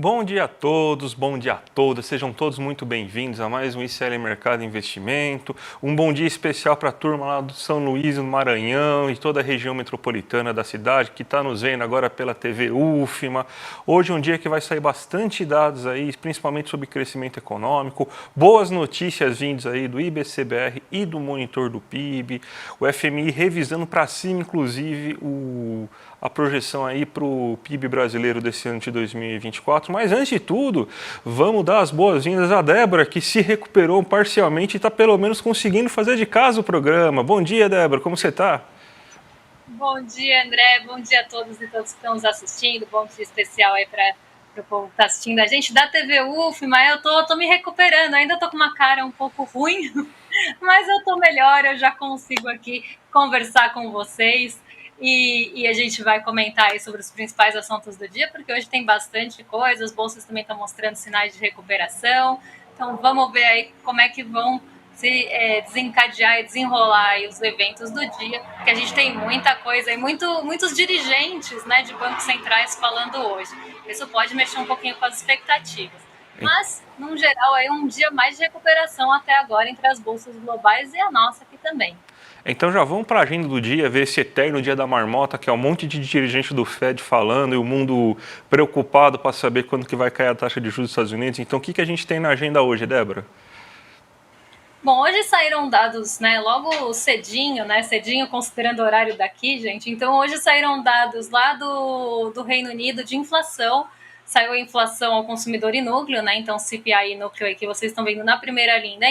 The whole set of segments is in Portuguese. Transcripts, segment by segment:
Bom dia a todos, bom dia a todas, sejam todos muito bem-vindos a mais um ICL Mercado e Investimento. Um bom dia especial para a turma lá do São Luís, no Maranhão e toda a região metropolitana da cidade que está nos vendo agora pela TV UFMA. Hoje é um dia que vai sair bastante dados aí, principalmente sobre crescimento econômico, boas notícias vindas aí do IBCBR e do monitor do PIB, o FMI revisando para cima, inclusive, a projeção aí para o PIB brasileiro desse ano de 2024. Mas antes de tudo, vamos dar as boas-vindas à Débora, que se recuperou parcialmente e está pelo menos conseguindo fazer de casa o programa. Bom dia, Débora, como você está? Bom dia, André, bom dia a todos e todas que estão nos assistindo, bom dia especial aí para o povo que está assistindo a gente da TV UFMA. Eu tô me recuperando, ainda estou com uma cara um pouco ruim, mas eu estou melhor, eu já consigo aqui conversar com vocês. E a gente vai comentar aí sobre os principais assuntos do dia, porque hoje tem bastante coisa, as bolsas também estão mostrando sinais de recuperação. Então vamos ver aí como é que vão se desencadear e desenrolar aí os eventos do dia, que a gente tem muita coisa e muitos dirigentes, né, de bancos centrais falando hoje. Isso pode mexer um pouquinho com as expectativas. Mas, no geral, é um dia mais de recuperação até agora entre as bolsas globais e a nossa aqui também. Então já vamos para a agenda do dia, ver esse eterno dia da marmota, que é um monte de dirigente do Fed falando e o mundo preocupado para saber quando que vai cair a taxa de juros dos Estados Unidos. Então o que a gente tem na agenda hoje, Débora? Bom, hoje saíram dados, né, logo cedinho, né, cedinho considerando o horário daqui, gente. Então hoje saíram dados lá do Reino Unido de inflação. Saiu a inflação ao consumidor e núcleo, né? Então CPI e núcleo aí que vocês estão vendo na primeira linha,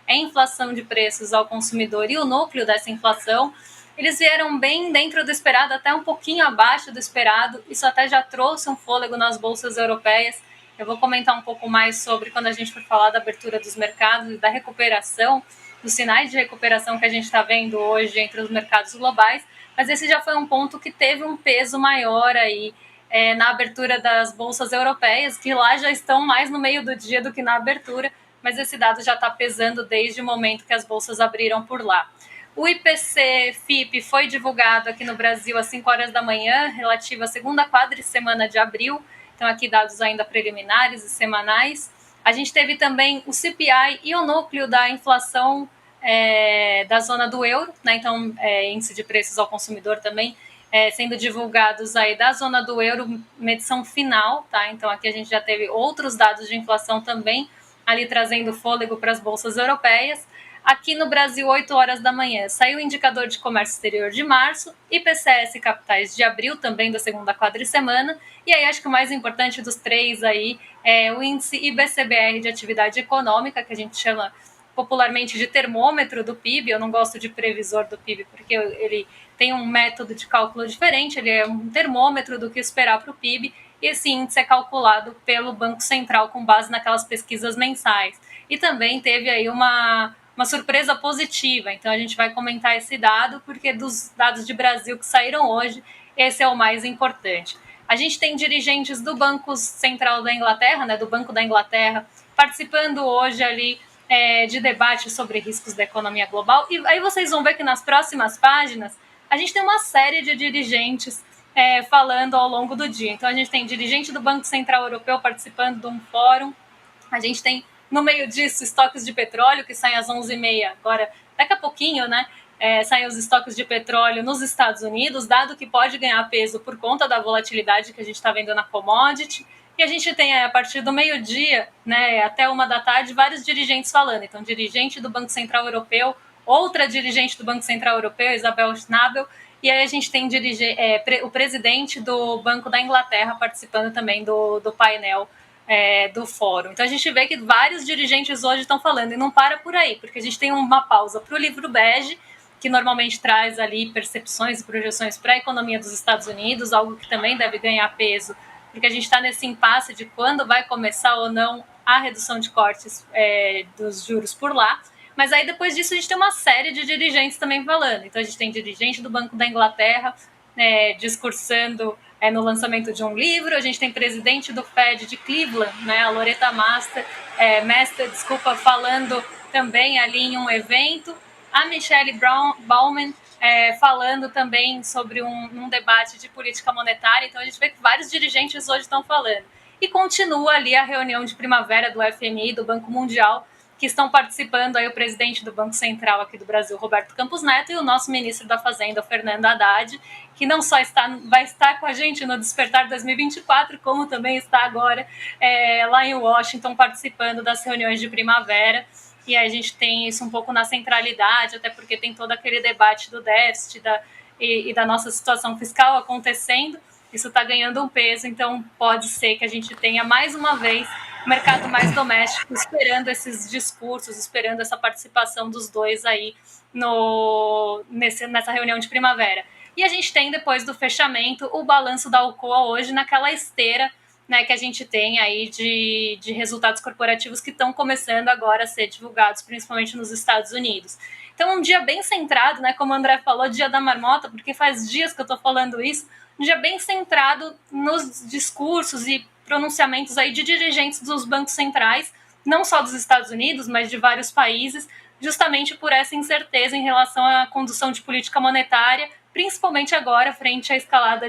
é a inflação de preços ao consumidor e o núcleo dessa inflação. Eles vieram bem dentro do esperado, até um pouquinho abaixo do esperado. Isso até já trouxe um fôlego nas bolsas europeias. Eu vou comentar um pouco mais sobre quando a gente for falar da abertura dos mercados e da recuperação, dos sinais de recuperação que a gente está vendo hoje entre os mercados globais. Mas esse já foi um ponto que teve um peso maior aí na abertura das bolsas europeias, que lá já estão mais no meio do dia do que na abertura, mas esse dado já está pesando desde o momento que as bolsas abriram por lá. O IPC-FIP foi divulgado aqui no Brasil às 5 horas da manhã, relativo à segunda quadricemana de abril. Então, aqui dados ainda preliminares e semanais. A gente teve também o CPI e o núcleo da inflação da zona do euro, né? Então, índice de preços ao consumidor também, sendo divulgados aí da zona do euro, medição final, tá? Então, aqui a gente já teve outros dados de inflação também, ali trazendo fôlego para as bolsas europeias. Aqui no Brasil, 8 horas da manhã, saiu o indicador de comércio exterior de março, IPCS capitais de abril, também da segunda quadricemana, e aí acho que o mais importante dos três aí é o índice IBCBR de atividade econômica, que a gente chama popularmente de termômetro do PIB. Eu não gosto de previsor do PIB, porque ele tem um método de cálculo diferente, ele é um termômetro do que esperar para o PIB, e esse índice é calculado pelo Banco Central com base naquelas pesquisas mensais. E também teve aí uma surpresa positiva, então a gente vai comentar esse dado, porque dos dados de Brasil que saíram hoje, esse é o mais importante. A gente tem dirigentes do Banco Central da Inglaterra, né, do Banco da Inglaterra, participando hoje ali de debate sobre riscos da economia global, e aí vocês vão ver que nas próximas páginas a gente tem uma série de dirigentes falando ao longo do dia. Então a gente tem dirigente do Banco Central Europeu participando de um fórum, a gente tem no meio disso estoques de petróleo que saem às 11h30, agora daqui a pouquinho, né? Saem os estoques de petróleo nos Estados Unidos, dado que pode ganhar peso por conta da volatilidade que a gente está vendo na commodity. E a gente tem, a partir do meio-dia, né, até 1 da tarde, vários dirigentes falando. Então, dirigente do Banco Central Europeu, outra dirigente do Banco Central Europeu, Isabel Schnabel, e aí a gente tem o presidente do Banco da Inglaterra participando também do painel do fórum. Então a gente vê que vários dirigentes hoje estão falando, e não para por aí, porque a gente tem uma pausa para o livro bege, que normalmente traz ali percepções e projeções para a economia dos Estados Unidos, algo que também deve ganhar peso, porque a gente está nesse impasse de quando vai começar ou não a redução de cortes dos juros por lá. Mas aí depois disso a gente tem uma série de dirigentes também falando. Então a gente tem dirigente do Banco da Inglaterra discursando no lançamento de um livro, a gente tem presidente do Fed de Cleveland, né, a Loretta Mester, falando também ali em um evento, a Michelle Bauman falando também sobre um debate de política monetária. Então a gente vê que vários dirigentes hoje estão falando. E continua ali a reunião de primavera do FMI, do Banco Mundial, que estão participando aí o presidente do Banco Central aqui do Brasil, Roberto Campos Neto, e o nosso ministro da Fazenda, Fernando Haddad, que não só vai estar com a gente no Despertar 2024, como também está agora lá em Washington participando das reuniões de primavera. E aí a gente tem isso um pouco na centralidade, até porque tem todo aquele debate do déficit e da nossa situação fiscal acontecendo. Isso está ganhando um peso, então pode ser que a gente tenha mais uma vez o mercado mais doméstico esperando esses discursos, esperando essa participação dos dois aí nessa reunião de primavera. E a gente tem, depois do fechamento, o balanço da Alcoa hoje naquela esteira, né, que a gente tem aí de resultados corporativos que estão começando agora a ser divulgados, principalmente nos Estados Unidos. Então, um dia bem centrado, né, como o André falou, dia da marmota, porque faz dias que eu estou falando isso, um dia bem centrado nos discursos e pronunciamentos aí de dirigentes dos bancos centrais, não só dos Estados Unidos, mas de vários países, justamente por essa incerteza em relação à condução de política monetária, principalmente agora, frente à escalada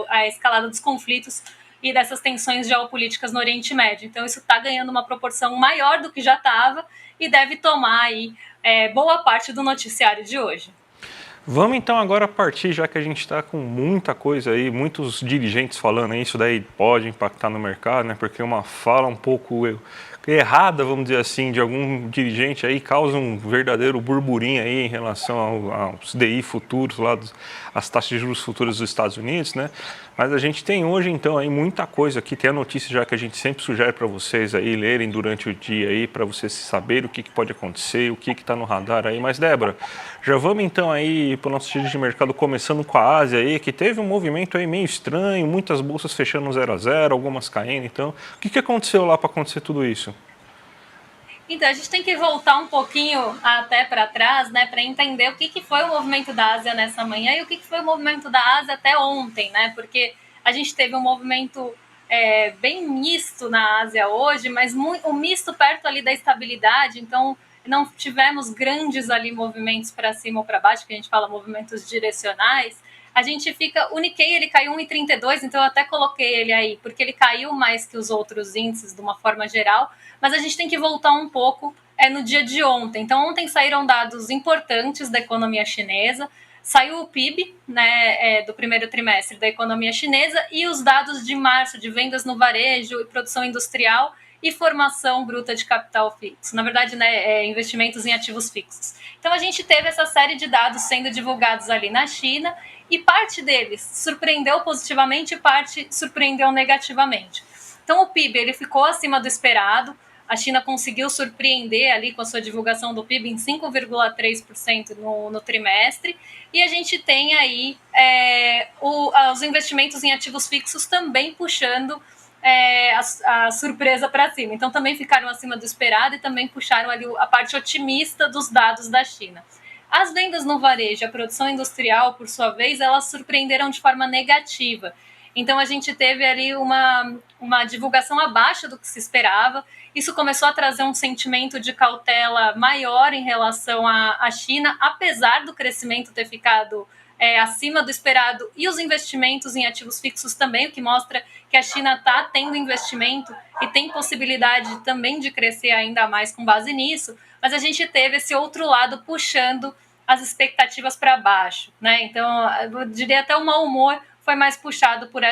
a escalada dos conflitos e dessas tensões geopolíticas no Oriente Médio. Então isso está ganhando uma proporção maior do que já estava e deve tomar aí boa parte do noticiário de hoje. Vamos então agora partir, já que a gente está com muita coisa aí, muitos dirigentes falando isso daí pode impactar no mercado, né? Porque uma fala um pouco errada, vamos dizer assim, de algum dirigente aí causa um verdadeiro burburinho aí em relação aos DI futuros, lá as taxas de juros futuros dos Estados Unidos, né? Mas a gente tem hoje então aí muita coisa aqui, tem a notícia já que a gente sempre sugere para vocês aí lerem durante o dia aí, para vocês saberem o que pode acontecer, o que está no radar aí. Mas Débora, já vamos então aí para o nosso giro de mercado, começando com a Ásia aí, que teve um movimento aí meio estranho, muitas bolsas fechando 0 a 0, algumas caindo. Então, o que aconteceu lá para acontecer tudo isso? Então, a gente tem que voltar um pouquinho até para trás, né, para entender o que foi o movimento da Ásia nessa manhã e o que foi o movimento da Ásia até ontem, né, porque a gente teve um movimento bem misto na Ásia hoje, mas um misto perto ali da estabilidade, então não tivemos grandes ali movimentos para cima ou para baixo, que a gente fala movimentos direcionais. A gente fica, o Nikkei ele caiu 1,32, então eu até coloquei ele aí, porque ele caiu mais que os outros índices de uma forma geral, mas a gente tem que voltar um pouco no dia de ontem. Então ontem saíram dados importantes da economia chinesa, saiu o PIB, né, do primeiro trimestre da economia chinesa e os dados de março de vendas no varejo e produção industrial e formação bruta de capital fixo. Na verdade, né, investimentos em ativos fixos. Então a gente teve essa série de dados sendo divulgados ali na China e parte deles surpreendeu positivamente e parte surpreendeu negativamente. Então o PIB ele ficou acima do esperado. A China conseguiu surpreender ali com a sua divulgação do PIB em 5,3% no trimestre. E a gente tem aí os investimentos em ativos fixos também puxando a surpresa para cima. Então também ficaram acima do esperado e também puxaram ali a parte otimista dos dados da China. As vendas no varejo, a produção industrial, por sua vez, elas surpreenderam de forma negativa. Então a gente teve ali uma divulgação abaixo do que se esperava. Isso começou a trazer um sentimento de cautela maior em relação à China, apesar do crescimento ter ficado acima do esperado e os investimentos em ativos fixos também, o que mostra que a China está tendo investimento e tem possibilidade também de crescer ainda mais com base nisso, mas a gente teve esse outro lado puxando as expectativas para baixo, né? Então, eu diria até o mau humor foi mais puxado por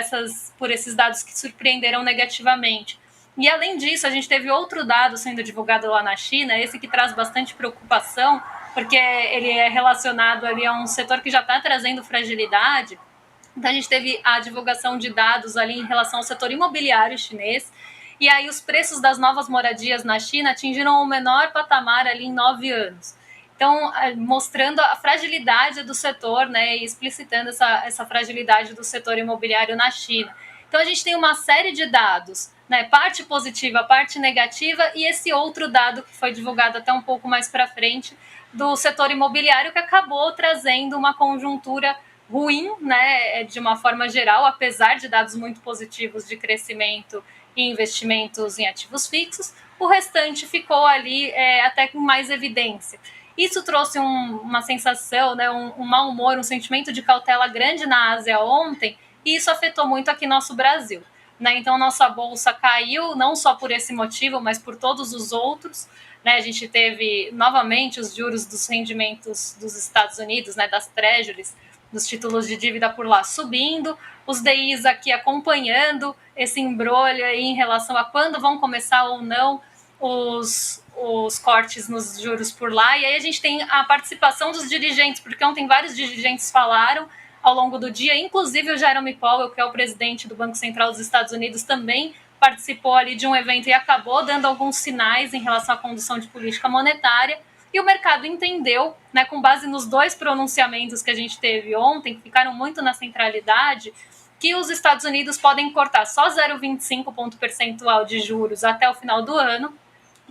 esses dados que surpreenderam negativamente. E além disso, a gente teve outro dado sendo divulgado lá na China, esse que traz bastante preocupação, porque ele é relacionado ali a um setor que já está trazendo fragilidade. Então a gente teve a divulgação de dados ali em relação ao setor imobiliário chinês, e aí os preços das novas moradias na China atingiram o menor patamar ali em 9 anos. Então, mostrando a fragilidade do setor, né, e explicitando essa fragilidade do setor imobiliário na China. Então, a gente tem uma série de dados, né, parte positiva, parte negativa, e esse outro dado que foi divulgado até um pouco mais para frente, do setor imobiliário, que acabou trazendo uma conjuntura ruim, né, de uma forma geral, apesar de dados muito positivos de crescimento e investimentos em ativos fixos, o restante ficou ali até com mais evidência. Isso trouxe uma sensação, né, um mau humor, um sentimento de cautela grande na Ásia ontem, e isso afetou muito aqui nosso Brasil. Né? Então, nossa bolsa caiu, não só por esse motivo, mas por todos os outros. Né? A gente teve, novamente, os juros dos rendimentos dos Estados Unidos, né, das treasuries, dos títulos de dívida por lá subindo, os DIs aqui acompanhando esse embrolho aí em relação a quando vão começar ou não os cortes nos juros por lá. E aí a gente tem a participação dos dirigentes, porque ontem vários dirigentes falaram ao longo do dia, inclusive o Jerome Powell, que é o presidente do Banco Central dos Estados Unidos, também participou ali de um evento e acabou dando alguns sinais em relação à condução de política monetária. E o mercado entendeu, né, com base nos 2 pronunciamentos que a gente teve ontem, que ficaram muito na centralidade, que os Estados Unidos podem cortar só 0,25 ponto percentual de juros até o final do ano,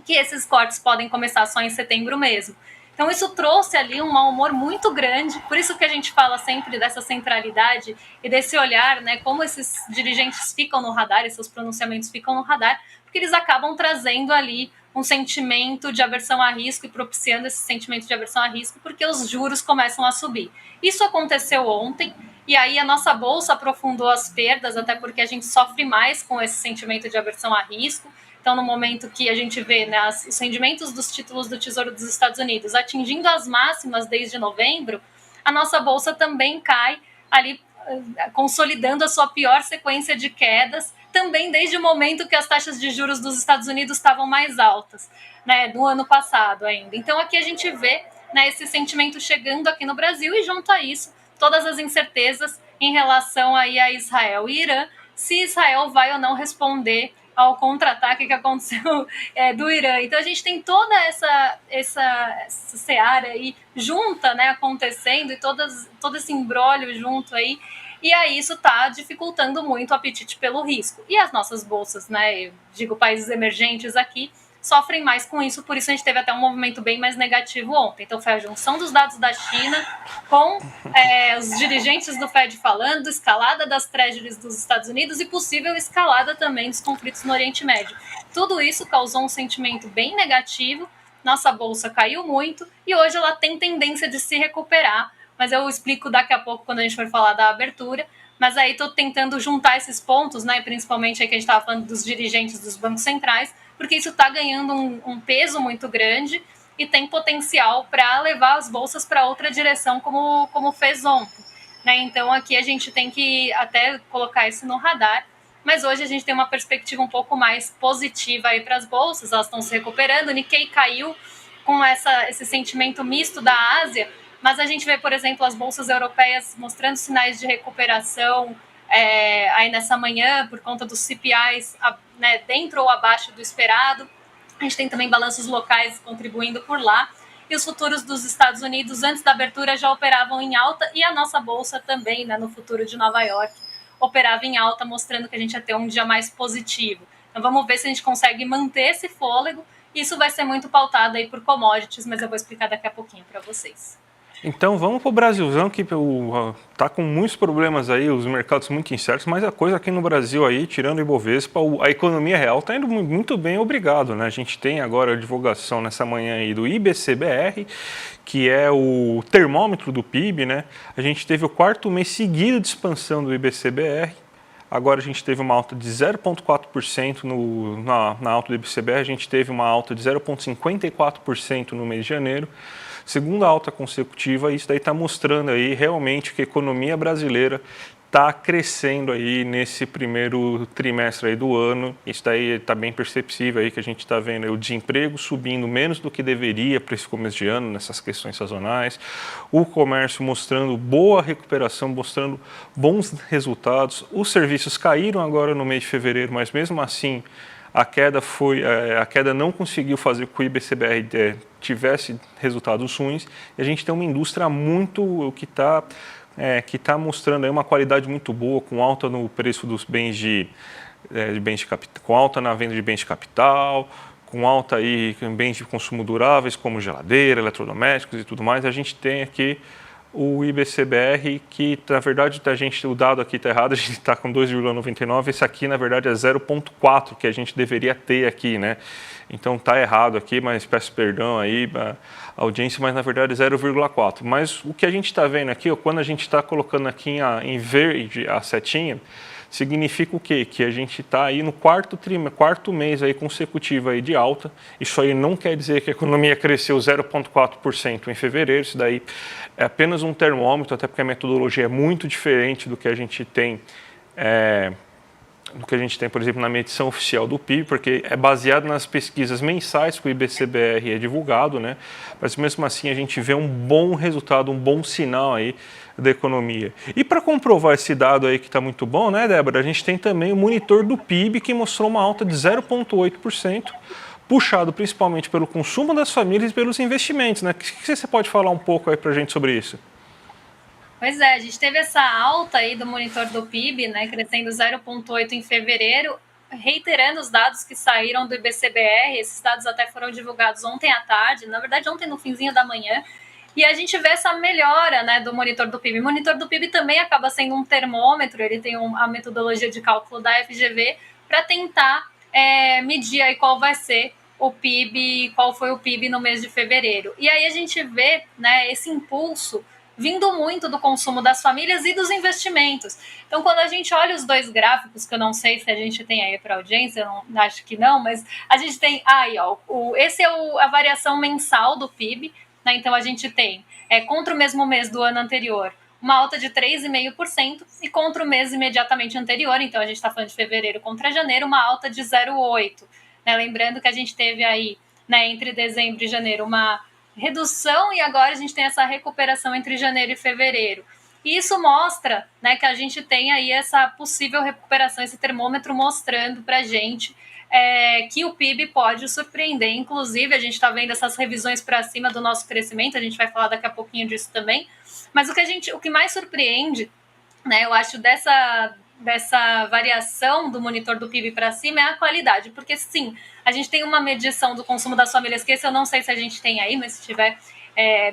que esses cortes podem começar só em setembro mesmo. Então isso trouxe ali um mau humor muito grande, por isso que a gente fala sempre dessa centralidade e desse olhar, né, como esses dirigentes ficam no radar, esses pronunciamentos ficam no radar, porque eles acabam trazendo ali um sentimento de aversão a risco e propiciando esse sentimento de aversão a risco, porque os juros começam a subir. Isso aconteceu ontem, e aí a nossa bolsa aprofundou as perdas, até porque a gente sofre mais com esse sentimento de aversão a risco. Então, no momento que a gente vê, né, os rendimentos dos títulos do Tesouro dos Estados Unidos atingindo as máximas desde novembro, a nossa bolsa também cai ali, consolidando a sua pior sequência de quedas, também desde o momento que as taxas de juros dos Estados Unidos estavam mais altas, né, no ano passado ainda. Então, aqui a gente vê, né, esse sentimento chegando aqui no Brasil, e junto a isso, todas as incertezas em relação aí a Israel e Irã, se Israel vai ou não responder ao contra-ataque que aconteceu do Irã. Então a gente tem toda essa seara aí junta, né, acontecendo, e todo esse imbróglio junto aí, e aí isso está dificultando muito o apetite pelo risco. E as nossas bolsas, né, eu digo países emergentes aqui, sofrem mais com isso, por isso a gente teve até um movimento bem mais negativo ontem. Então foi a junção dos dados da China com os dirigentes do Fed falando, escalada das treasuries dos Estados Unidos e possível escalada também dos conflitos no Oriente Médio. Tudo isso causou um sentimento bem negativo, nossa bolsa caiu muito e hoje ela tem tendência de se recuperar, mas eu explico daqui a pouco quando a gente for falar da abertura. Mas aí estou tentando juntar esses pontos, né, principalmente aí que a gente estava falando dos dirigentes dos bancos centrais, porque isso está ganhando um peso muito grande e tem potencial para levar as bolsas para outra direção, como fez ontem. Né? Então aqui a gente tem que até colocar isso no radar, mas hoje a gente tem uma perspectiva um pouco mais positiva aí para as bolsas, elas estão se recuperando, o Nikkei caiu com esse sentimento misto da Ásia, mas a gente vê, por exemplo, as bolsas europeias mostrando sinais de recuperação aí nessa manhã, por conta dos CPIs, né, dentro ou abaixo do esperado. A gente tem também balanços locais contribuindo por lá. E os futuros dos Estados Unidos, antes da abertura, já operavam em alta, e a nossa bolsa também, né, no futuro de Nova York, operava em alta, mostrando que a gente ia ter um dia mais positivo. Então vamos ver se a gente consegue manter esse fôlego. Isso vai ser muito pautado aí por commodities, mas eu vou explicar daqui a pouquinho para vocês. Então vamos para o Brasilzão, que está com muitos problemas aí, os mercados muito incertos, mas a coisa aqui no Brasil aí, tirando o Ibovespa, a economia real está indo muito bem, obrigado, né? A gente tem agora a divulgação nessa manhã aí do IBCBR, que é o termômetro do PIB, né? A gente teve o 4º mês seguido de expansão do IBCBR. Agora a gente teve uma alta de 0,4% na alta do IBCBR, a gente teve uma alta de 0,54% no mês de janeiro. Segunda alta consecutiva, isso daí está mostrando aí realmente que a economia brasileira está crescendo aí nesse primeiro trimestre aí do ano. Isso daí está bem perceptível aí, que a gente está vendo aí o desemprego subindo menos do que deveria para esse começo de ano, nessas questões sazonais. O comércio mostrando boa recuperação, mostrando bons resultados. Os serviços caíram agora no mês de fevereiro, mas mesmo assim a queda não conseguiu fazer com que o IBCBR tivesse resultados ruins, e a gente tem uma indústria que está mostrando aí uma qualidade muito boa, com alta no preço dos bens de capital, com alta na venda de bens de capital, com alta aí em bens de consumo duráveis como geladeira, eletrodomésticos e tudo mais. A gente tem aqui o IBCBR, que na verdade o dado aqui está errado, a gente está com 2,99, esse aqui na verdade é 0,4 que a gente deveria ter aqui, né? Então está errado aqui, mas peço perdão aí a audiência, mas na verdade é 0,4. Mas o que a gente está vendo aqui, quando a gente está colocando aqui em verde a setinha, significa o quê? Que a gente está aí no quarto mês aí consecutivo aí de alta. Isso aí não quer dizer que a economia cresceu 0,4% em fevereiro. Isso daí é apenas um termômetro, até porque a metodologia é muito diferente do que a gente tem, por exemplo, na medição oficial do PIB, porque é baseado nas pesquisas mensais que o IBCBR é divulgado, né? Mas mesmo assim a gente vê um bom resultado, um bom sinal aí da economia. E para comprovar esse dado aí que está muito bom, né, Débora, a gente tem também o monitor do PIB que mostrou uma alta de 0,8%, puxado principalmente pelo consumo das famílias e pelos investimentos, né? O que você pode falar um pouco aí para a gente sobre isso? Pois é, a gente teve essa alta aí do monitor do PIB, né, crescendo 0,8 em fevereiro, reiterando os dados que saíram do IBCBR. Esses dados até foram divulgados ontem à tarde, na verdade ontem no finzinho da manhã, e a gente vê essa melhora, né, do monitor do PIB. O monitor do PIB também acaba sendo um termômetro, ele tem a metodologia de cálculo da FGV para tentar medir aí qual vai ser o PIB, qual foi o PIB no mês de fevereiro. E aí a gente vê, né, esse impulso vindo muito do consumo das famílias e dos investimentos. Então, quando a gente olha os dois gráficos, que eu não sei se a gente tem aí para audiência, eu não, acho que não, mas a gente tem aí, ó, esse é a variação mensal do PIB, né? Então, a gente tem, contra o mesmo mês do ano anterior, uma alta de 3,5% e contra o mês imediatamente anterior, então a gente está falando de fevereiro contra janeiro, uma alta de 0,8%. Né? Lembrando que a gente teve aí, né, entre dezembro e janeiro, uma redução, e agora a gente tem essa recuperação entre janeiro e fevereiro. E isso mostra, né, que a gente tem aí essa possível recuperação, esse termômetro mostrando para a gente que o PIB pode surpreender. Inclusive, a gente está vendo essas revisões para cima do nosso crescimento, a gente vai falar daqui a pouquinho disso também. Mas o que mais surpreende, né, eu acho, dessa variação do monitor do PIB para cima é a qualidade, porque sim, a gente tem uma medição do consumo das famílias, que esse eu não sei se a gente tem aí, mas se tiver,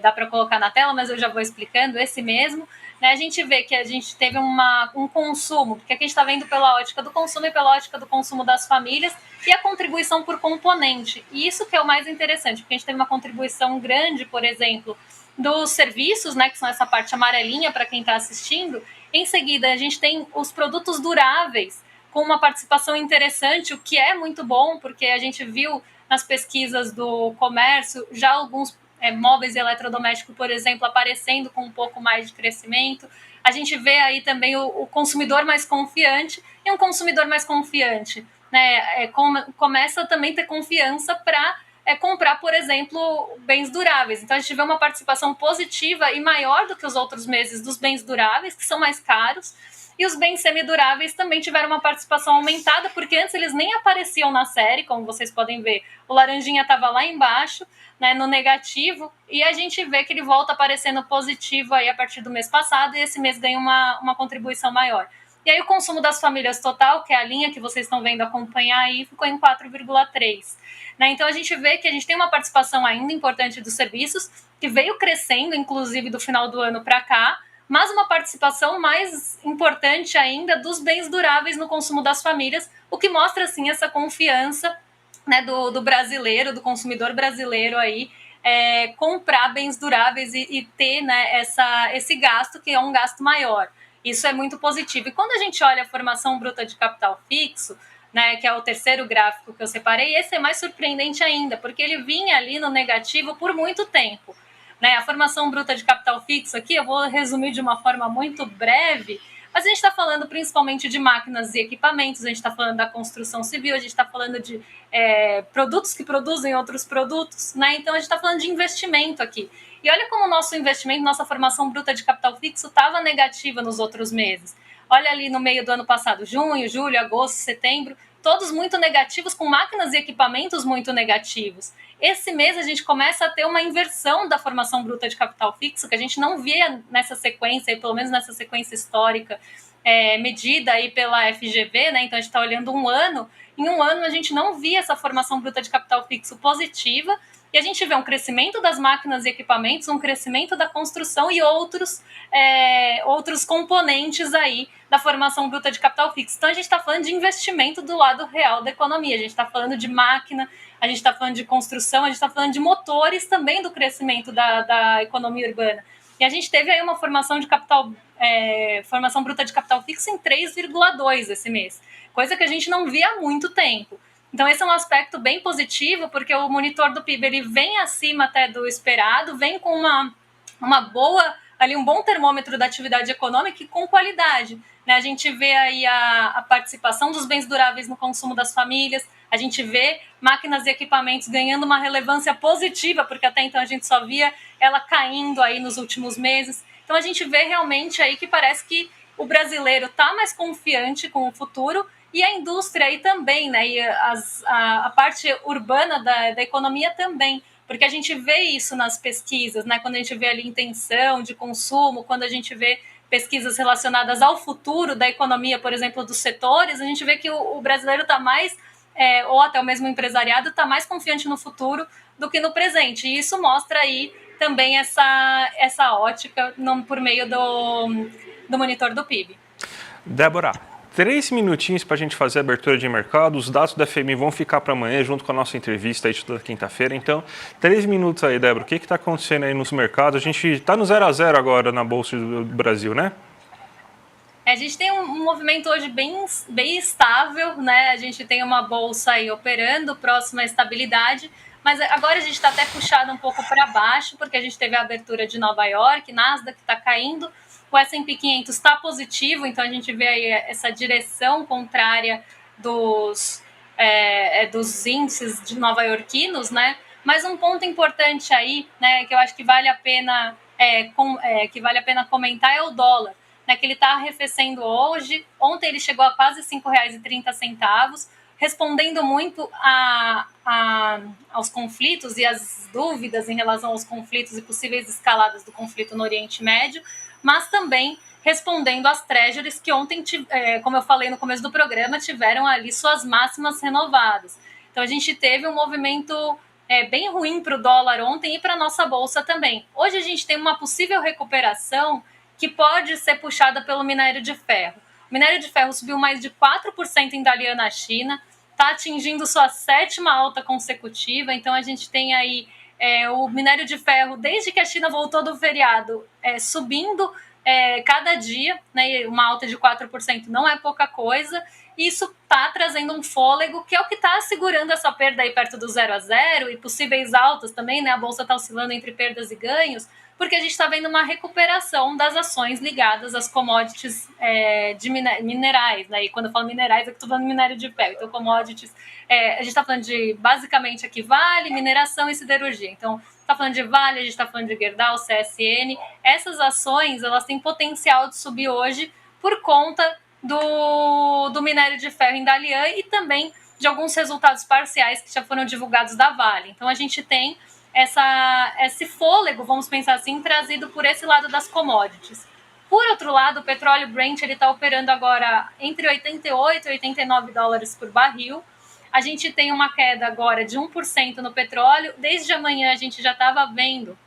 dá para colocar na tela, mas eu já vou explicando, esse mesmo, né, a gente vê que a gente teve um consumo, porque aqui a gente está vendo pela ótica do consumo e pela ótica do consumo das famílias, e a contribuição por componente, e isso que é o mais interessante, porque a gente teve uma contribuição grande, por exemplo, dos serviços, né, que são essa parte amarelinha para quem está assistindo. Em seguida, a gente tem os produtos duráveis, com uma participação interessante, o que é muito bom, porque a gente viu nas pesquisas do comércio já alguns móveis eletrodomésticos, por exemplo, aparecendo com um pouco mais de crescimento. A gente vê aí também o consumidor mais confiante, e um consumidor mais confiante, né, começa também a ter confiança para comprar, por exemplo, bens duráveis. Então, a gente vê uma participação positiva e maior do que os outros meses dos bens duráveis, que são mais caros, e os bens semiduráveis também tiveram uma participação aumentada, porque antes eles nem apareciam na série, como vocês podem ver. O laranjinha estava lá embaixo, né, no negativo, e a gente vê que ele volta aparecendo positivo aí a partir do mês passado, e esse mês ganha uma contribuição maior. E aí o consumo das famílias total, que é a linha que vocês estão vendo acompanhar aí, ficou em 4,3%. Né? Então a gente vê que a gente tem uma participação ainda importante dos serviços, que veio crescendo, inclusive, do final do ano para cá, mas uma participação mais importante ainda dos bens duráveis no consumo das famílias, o que mostra, assim, essa confiança, né, do brasileiro, do consumidor brasileiro aí, comprar bens duráveis e ter, né, esse gasto, que é um gasto maior. Isso é muito positivo. E quando a gente olha a formação bruta de capital fixo, né, que é o terceiro gráfico que eu separei, esse é mais surpreendente ainda, porque ele vinha ali no negativo por muito tempo. Né? A formação bruta de capital fixo aqui, eu vou resumir de uma forma muito breve, mas a gente está falando principalmente de máquinas e equipamentos, a gente está falando da construção civil, a gente está falando de produtos que produzem outros produtos, né? Então a gente está falando de investimento aqui. E olha como o nosso investimento, nossa formação bruta de capital fixo estava negativa nos outros meses. Olha ali no meio do ano passado, junho, julho, agosto, setembro, todos muito negativos, com máquinas e equipamentos muito negativos. Esse mês a gente começa a ter uma inversão da formação bruta de capital fixo, que a gente não via nessa sequência, pelo menos nessa sequência histórica, medida aí pela FGV, né? Então a gente está olhando um ano, em um ano a gente não via essa formação bruta de capital fixo positiva, E a gente vê um crescimento das máquinas e equipamentos, um crescimento da construção e outros componentes aí da formação bruta de capital fixo. Então a gente está falando de investimento do lado real da economia, a gente está falando de máquina, a gente está falando de construção, a gente está falando de motores também do crescimento da economia urbana. E a gente teve aí uma formação bruta de capital fixo em 3,2 esse mês, coisa que a gente não via há muito tempo. Então esse é um aspecto bem positivo, porque o monitor do PIB ele vem acima até do esperado, vem com uma boa, ali um bom termômetro da atividade econômica e com qualidade. Né? A gente vê aí a participação dos bens duráveis no consumo das famílias, a gente vê máquinas e equipamentos ganhando uma relevância positiva, porque até então a gente só via ela caindo aí nos últimos meses. Então a gente vê realmente aí que parece que o brasileiro está mais confiante com o futuro, e a indústria aí também, né? E a parte urbana da economia também, porque a gente vê isso nas pesquisas, né? Quando a gente vê ali intenção de consumo, quando a gente vê pesquisas relacionadas ao futuro da economia, por exemplo, dos setores, a gente vê que o brasileiro está mais, ou até o mesmo empresariado, está mais confiante no futuro do que no presente. E isso mostra aí também essa ótica por meio do monitor do PIB. Débora, 3 minutinhos para a gente fazer a abertura de mercado. Os dados da FMI vão ficar para amanhã, junto com a nossa entrevista aí de toda quinta-feira. Então, 3 minutos aí, Débora. O que está acontecendo aí nos mercados? A gente está no 0 a 0 agora na Bolsa do Brasil, né? A gente tem um movimento hoje bem estável, né? A gente tem uma bolsa aí operando, próxima à estabilidade, mas agora a gente está até puxado um pouco para baixo, porque a gente teve a abertura de Nova York, Nasdaq está caindo, o S&P 500 está positivo, então a gente vê aí essa direção contrária dos índices de nova-iorquinos, né? Mas um ponto importante aí, né, que eu acho que vale a pena comentar é o dólar, né, que ele está arrefecendo hoje. Ontem ele chegou a quase R$ 5,30, respondendo muito aos conflitos e às dúvidas em relação aos conflitos e possíveis escaladas do conflito no Oriente Médio, mas também respondendo às treasuries que ontem, como eu falei no começo do programa, tiveram ali suas máximas renovadas. Então a gente teve um movimento bem ruim para o dólar ontem e para a nossa bolsa também. Hoje a gente tem uma possível recuperação que pode ser puxada pelo minério de ferro. O minério de ferro subiu mais de 4% em Dalian na China, está atingindo sua 7ª alta consecutiva, então a gente tem aí o minério de ferro, desde que a China voltou do feriado, subindo cada dia, né, uma alta de 4% não é pouca coisa. Isso está trazendo um fôlego, que é o que está segurando essa perda aí perto do 0 a 0 e possíveis altas também, né? A bolsa está oscilando entre perdas e ganhos, porque a gente está vendo uma recuperação das ações ligadas às commodities de minerais, né? E quando eu falo minerais, é que estou falando minério de ferro. Então, commodities, a gente está falando de, basicamente, aqui Vale, mineração e siderurgia. Então, está falando de Vale, a gente está falando de Gerdau, CSN. Essas ações, elas têm potencial de subir hoje por conta do minério de ferro em Dalian e também de alguns resultados parciais que já foram divulgados da Vale. Então, a gente tem esse fôlego, vamos pensar assim, trazido por esse lado das commodities. Por outro lado, o petróleo Brent está operando agora entre 88 e 89 dólares por barril. A gente tem uma queda agora de 1% no petróleo. Desde amanhã a gente já estava vendo,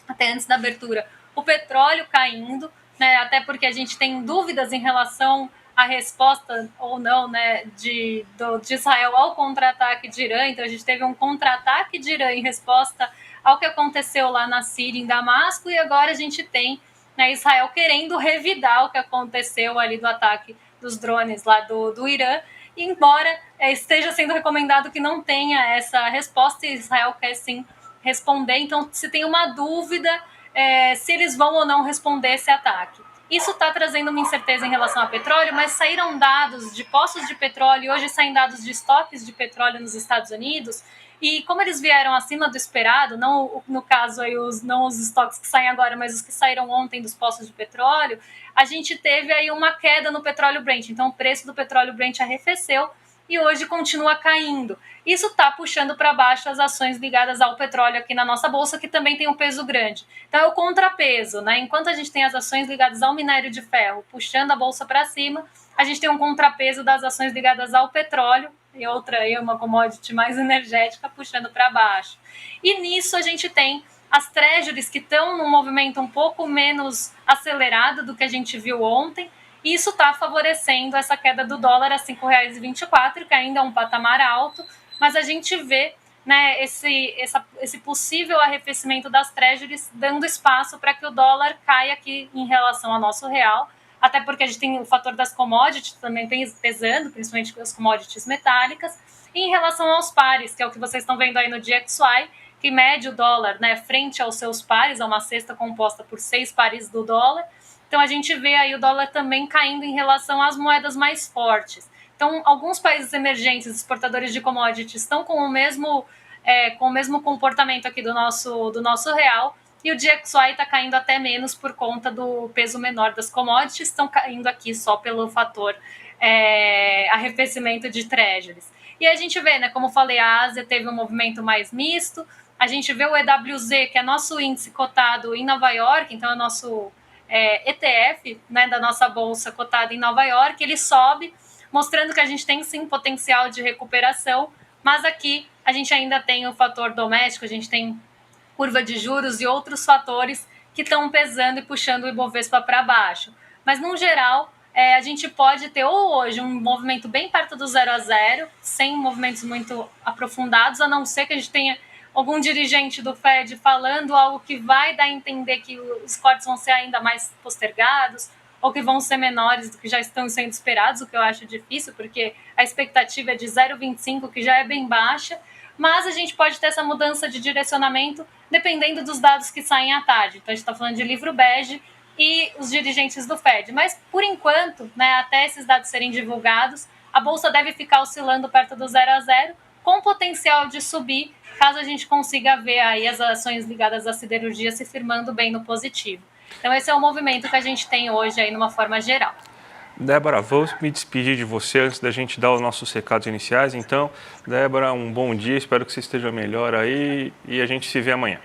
até antes da abertura, o petróleo caindo, né? Até porque a gente tem dúvidas em relação à resposta ou não, né, de Israel ao contra-ataque de Irã. Então a gente teve um contra-ataque de Irã em resposta ao que aconteceu lá na Síria, em Damasco, e agora a gente tem, né, Israel querendo revidar o que aconteceu ali do ataque dos drones lá do Irã, e embora esteja sendo recomendado que não tenha essa resposta, Israel quer sim responder. Então se tem uma dúvida se eles vão ou não responder esse ataque. Isso está trazendo uma incerteza em relação ao petróleo, mas saíram dados de poços de petróleo e hoje saem dados de estoques de petróleo nos Estados Unidos, e como eles vieram acima do esperado, não no caso aí não os estoques que saem agora, mas os que saíram ontem dos poços de petróleo, a gente teve aí uma queda no petróleo Brent. Então o preço do petróleo Brent arrefeceu e hoje continua caindo. Isso está puxando para baixo as ações ligadas ao petróleo aqui na nossa bolsa, que também tem um peso grande. Então é o contrapeso, né? Enquanto a gente tem as ações ligadas ao minério de ferro puxando a bolsa para cima, a gente tem um contrapeso das ações ligadas ao petróleo, e outra aí uma commodity mais energética puxando para baixo. E nisso a gente tem as treasuries que estão num movimento um pouco menos acelerado do que a gente viu ontem, e isso está favorecendo essa queda do dólar a R$ 5,24, que ainda é um patamar alto, mas a gente vê, né, esse possível arrefecimento das treasuries dando espaço para que o dólar caia aqui em relação ao nosso real, até porque a gente tem o fator das commodities também pesando, principalmente as commodities metálicas, e em relação aos pares, que é o que vocês estão vendo aí no DXY, que mede o dólar, né, frente aos seus pares, é uma cesta composta por 6 pares do dólar. Então a gente vê aí o dólar também caindo em relação às moedas mais fortes. Então alguns países emergentes, exportadores de commodities, estão com o mesmo comportamento aqui do nosso real, e o DXY está caindo até menos por conta do peso menor das commodities, estão caindo aqui só pelo fator arrefecimento de treasuries. E a gente vê, né, como falei, a Ásia teve um movimento mais misto, a gente vê o EWZ, que é nosso índice cotado em Nova York, então é nosso ETF, né, da nossa bolsa cotado em Nova York, ele sobe, mostrando que a gente tem sim potencial de recuperação, mas aqui a gente ainda tem o fator doméstico, a gente tem curva de juros e outros fatores que estão pesando e puxando o Ibovespa para baixo. Mas, no geral, a gente pode ter ou hoje um movimento bem perto do 0 a 0, sem movimentos muito aprofundados, a não ser que a gente tenha algum dirigente do Fed falando algo que vai dar a entender que os cortes vão ser ainda mais postergados ou que vão ser menores do que já estão sendo esperados, o que eu acho difícil, porque a expectativa é de 0,25, que já é bem baixa, mas a gente pode ter essa mudança de direcionamento dependendo dos dados que saem à tarde. Então a gente está falando de livro bege e os dirigentes do Fed. Mas, por enquanto, né, até esses dados serem divulgados, a Bolsa deve ficar oscilando perto do 0 a 0, com potencial de subir, caso a gente consiga ver aí as ações ligadas à siderurgia se firmando bem no positivo. Então esse é o movimento que a gente tem hoje aí numa forma geral. Débora, vou me despedir de você antes da gente dar os nossos recados iniciais. Então, Débora, um bom dia, espero que você esteja melhor aí e a gente se vê amanhã.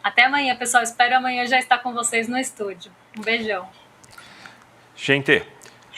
Até amanhã, pessoal. Espero amanhã já estar com vocês no estúdio. Um beijão. Gente,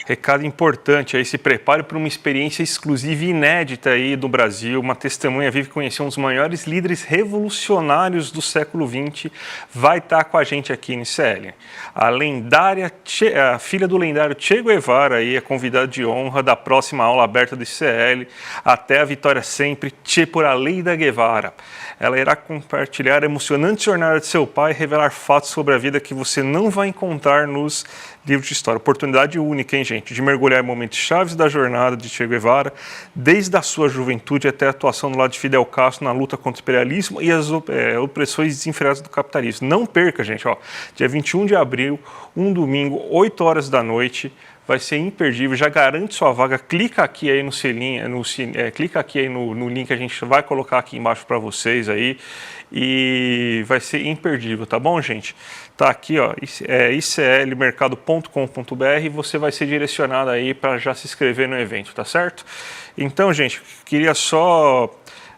recado importante aí, se prepare para uma experiência exclusiva e inédita aí do Brasil. Uma testemunha vive que conheceu um dos maiores líderes revolucionários do século XX. Vai estar com a gente aqui no ICL. A filha do lendário Che Guevara aí, é convidada de honra da próxima aula aberta do ICL. Até a vitória sempre, Che por Aleida Guevara. Ela irá compartilhar a emocionante jornada de seu pai e revelar fatos sobre a vida que você não vai encontrar nos livros de história. Oportunidade única, hein, gente, de mergulhar em momentos chaves da jornada de Che Guevara, desde a sua juventude até a atuação do lado de Fidel Castro na luta contra o imperialismo e as opressões desenfreadas do capitalismo. Não perca, gente, ó, dia 21 de abril, um domingo, 8 horas da noite, vai ser imperdível, já garante sua vaga, clica aqui aí no selinho, clica aqui aí no link que a gente vai colocar aqui embaixo para vocês aí, e vai ser imperdível, tá bom, gente? Tá aqui, ó, iclmercado.com.br, e você vai ser direcionado aí para já se inscrever no evento, tá certo? Então, gente, queria só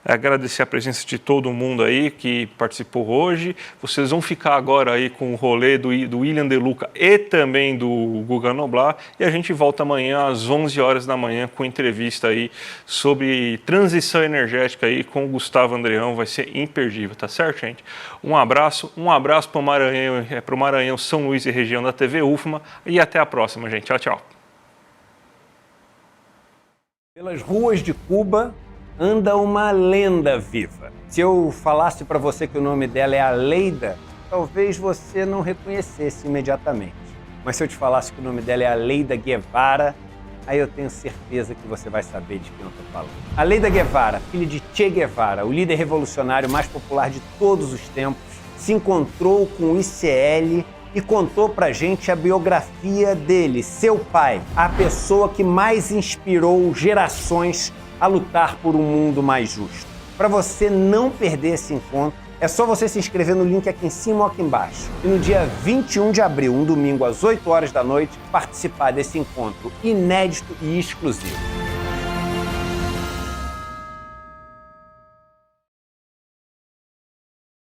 agradecer a presença de todo mundo aí que participou hoje. Vocês vão ficar agora aí com o rolê do William De Luca e também do Guga Noblar, e a gente volta amanhã às 11 horas da manhã com entrevista aí sobre transição energética aí com o Gustavo Andreão. Vai ser imperdível, tá certo, gente? Um abraço para o Maranhão, São Luís e região da TV UFMA, e até a próxima, gente. Tchau, tchau. Pelas ruas de Cuba anda uma lenda viva. Se eu falasse para você que o nome dela é Aleida, talvez você não reconhecesse imediatamente. Mas se eu te falasse que o nome dela é Aleida Guevara, aí eu tenho certeza que você vai saber de quem eu estou falando. Aleida Guevara, filha de Che Guevara, o líder revolucionário mais popular de todos os tempos, se encontrou com o ICL e contou pra gente a biografia dele, seu pai, a pessoa que mais inspirou gerações a lutar por um mundo mais justo. Para você não perder esse encontro, é só você se inscrever no link aqui em cima ou aqui embaixo. E no dia 21 de abril, um domingo às 8 horas da noite, participar desse encontro inédito e exclusivo.